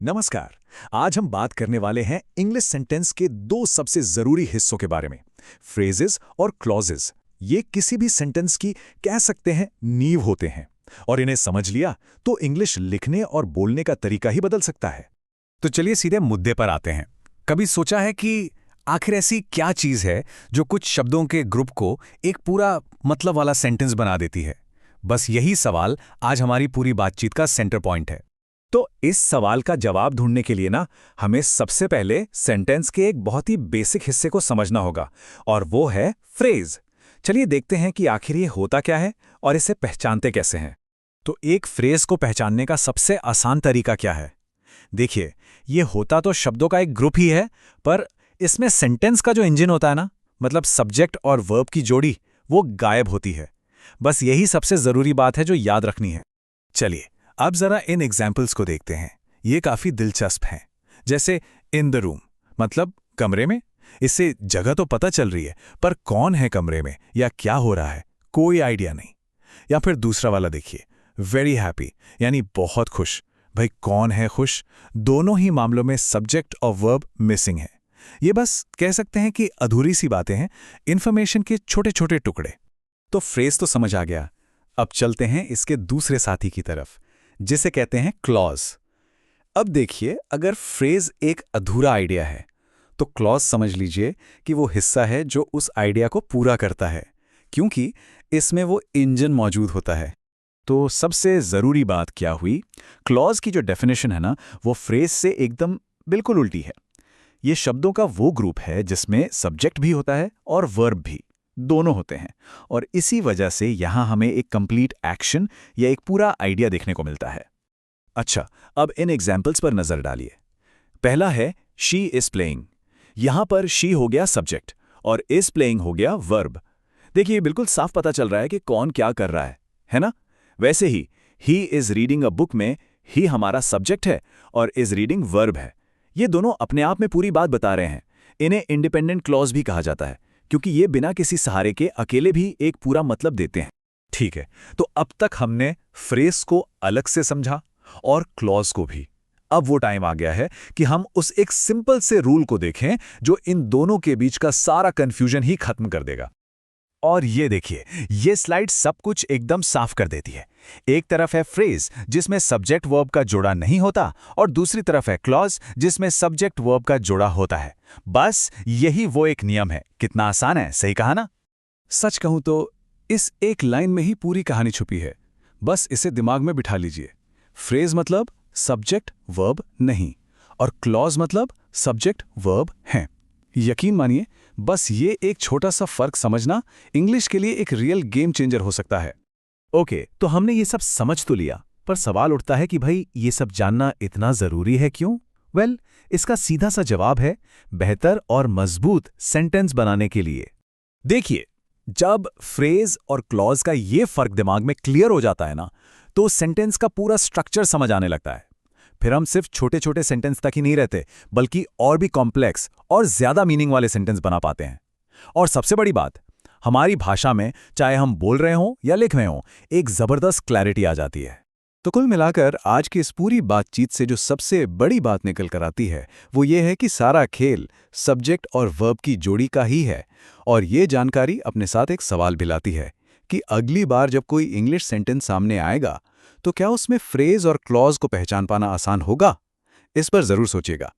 नमस्कार। आज हम बात करने वाले हैं इंग्लिश सेंटेंस के दो सबसे जरूरी हिस्सों के बारे में, फ्रेजेस और क्लॉजेस। ये किसी भी सेंटेंस की कह सकते हैं नींव होते हैं, और इन्हें समझ लिया तो इंग्लिश लिखने और बोलने का तरीका ही बदल सकता है। तो चलिए सीधे मुद्दे पर आते हैं। कभी सोचा है कि आखिर ऐसी क्या चीज है जो कुछ शब्दों के ग्रुप को एक पूरा मतलब वाला सेंटेंस बना देती है? बस यही सवाल आज हमारी पूरी बातचीत का सेंटर पॉइंट है। तो इस सवाल का जवाब ढूंढने के लिए ना हमें सबसे पहले सेंटेंस के एक बहुत ही बेसिक हिस्से को समझना होगा, और वो है फ्रेज। चलिए देखते हैं कि आखिर ये होता क्या है और इसे पहचानते कैसे हैं। तो एक फ्रेज को पहचानने का सबसे आसान तरीका क्या है? देखिए, ये होता तो शब्दों का एक ग्रुप ही है, पर इसमें सेंटेंस का जो इंजन होता है ना, मतलब सब्जेक्ट और वर्ब की जोड़ी, वो गायब होती है। बस यही सबसे जरूरी बात है जो याद रखनी है। चलिए अब जरा इन एग्जाम्पल्स को देखते हैं। ये काफी दिलचस्प हैं। जैसे इन द रूम, मतलब कमरे में। इससे जगह तो पता चल रही है, पर कौन है कमरे में या क्या हो रहा है, कोई आइडिया नहीं। या फिर दूसरा वाला देखिए, वेरी हैप्पी, यानी बहुत खुश। भाई कौन है खुश? दोनों ही मामलों में सब्जेक्ट और वर्ब मिसिंग है। ये बस कह सकते हैं कि अधूरी सी बातें हैं, इंफॉर्मेशन के छोटे छोटे टुकड़े। तो फ्रेज तो समझ आ गया। अब चलते हैं इसके दूसरे साथी की तरफ, जिसे कहते हैं क्लॉज। अब देखिए, अगर फ्रेज एक अधूरा आइडिया है तो क्लॉज समझ लीजिए कि वो हिस्सा है जो उस आइडिया को पूरा करता है, क्योंकि इसमें वो इंजन मौजूद होता है। तो सबसे जरूरी बात क्या हुई? क्लॉज की जो डेफिनेशन है ना, वो फ्रेज से एकदम बिल्कुल उल्टी है। ये शब्दों का वो ग्रुप है जिसमें सब्जेक्ट भी होता है और वर्ब भी, दोनों होते हैं। और इसी वजह से यहां हमें एक कंप्लीट एक्शन या एक पूरा आइडिया देखने को मिलता है। अच्छा, अब इन एग्जाम्पल्स पर नजर डालिए। पहला है शी इज प्लेइंग। यहां पर शी हो गया सब्जेक्ट और इज प्लेइंग हो गया वर्ब। देखिए, बिल्कुल साफ पता चल रहा है कि कौन क्या कर रहा है ना? वैसे he is reading a book में ही हमारा सब्जेक्ट है और इज रीडिंग वर्ब है। ये दोनों अपने आप में पूरी बात बता रहे हैं। इन्हें इंडिपेंडेंट क्लॉज भी कहा जाता है, क्योंकि ये बिना किसी सहारे के अकेले भी एक पूरा मतलब देते हैं। ठीक है, तो अब तक हमने फ्रेज को अलग से समझा और क्लॉज को भी। अब वो टाइम आ गया है कि हम उस एक सिंपल से रूल को देखें जो इन दोनों के बीच का सारा कंफ्यूजन ही खत्म कर देगा। और ये देखिए, ये स्लाइड सब कुछ एकदम साफ कर देती है। एक तरफ है फ्रेज जिसमें सब्जेक्ट वर्ब का जोड़ा नहीं होता, और दूसरी तरफ है क्लॉज जिसमें सब्जेक्ट वर्ब का जोड़ा होता है। बस यही वो एक नियम है। कितना आसान है, सही कहा ना? सच कहूं तो इस एक लाइन में ही पूरी कहानी छुपी है। बस इसे दिमाग में बिठा लीजिए। फ्रेज मतलब सब्जेक्ट वर्ब नहीं, और क्लॉज मतलब सब्जेक्ट वर्ब हैं। यकीन मानिए, बस ये एक छोटा सा फर्क समझना इंग्लिश के लिए एक रियल गेम चेंजर हो सकता है। ओके, तो हमने ये सब समझ तो लिया, पर सवाल उठता है कि भाई ये सब जानना इतना जरूरी है क्यों? वेल, इसका सीधा सा जवाब है बेहतर और मजबूत सेंटेंस बनाने के लिए। देखिए, जब फ्रेज और क्लॉज का ये फर्क दिमाग में क्लियर हो जाता है ना, तो सेंटेंस का पूरा स्ट्रक्चर समझ आने लगता है। फिर हम सिर्फ छोटे छोटे सेंटेंस तक ही नहीं रहते, बल्कि और भी कॉम्प्लेक्स और ज्यादा मीनिंग वाले सेंटेंस बना पाते हैं। और सबसे बड़ी बात, हमारी भाषा में चाहे हम बोल रहे हों या लिख रहे हों, एक जबरदस्त क्लैरिटी आ जाती है। तो कुल मिलाकर आज की इस पूरी बातचीत से जो सबसे बड़ी बात निकल कर आती है, वो ये है कि सारा खेल सब्जेक्ट और वर्ब की जोड़ी का ही है। और ये जानकारी अपने साथ एक सवाल भी लाती है कि अगली बार जब कोई इंग्लिश सेंटेंस सामने आएगा, तो क्या उसमें फ्रेज और क्लॉज को पहचान पाना आसान होगा? इस पर जरूर सोचिएगा।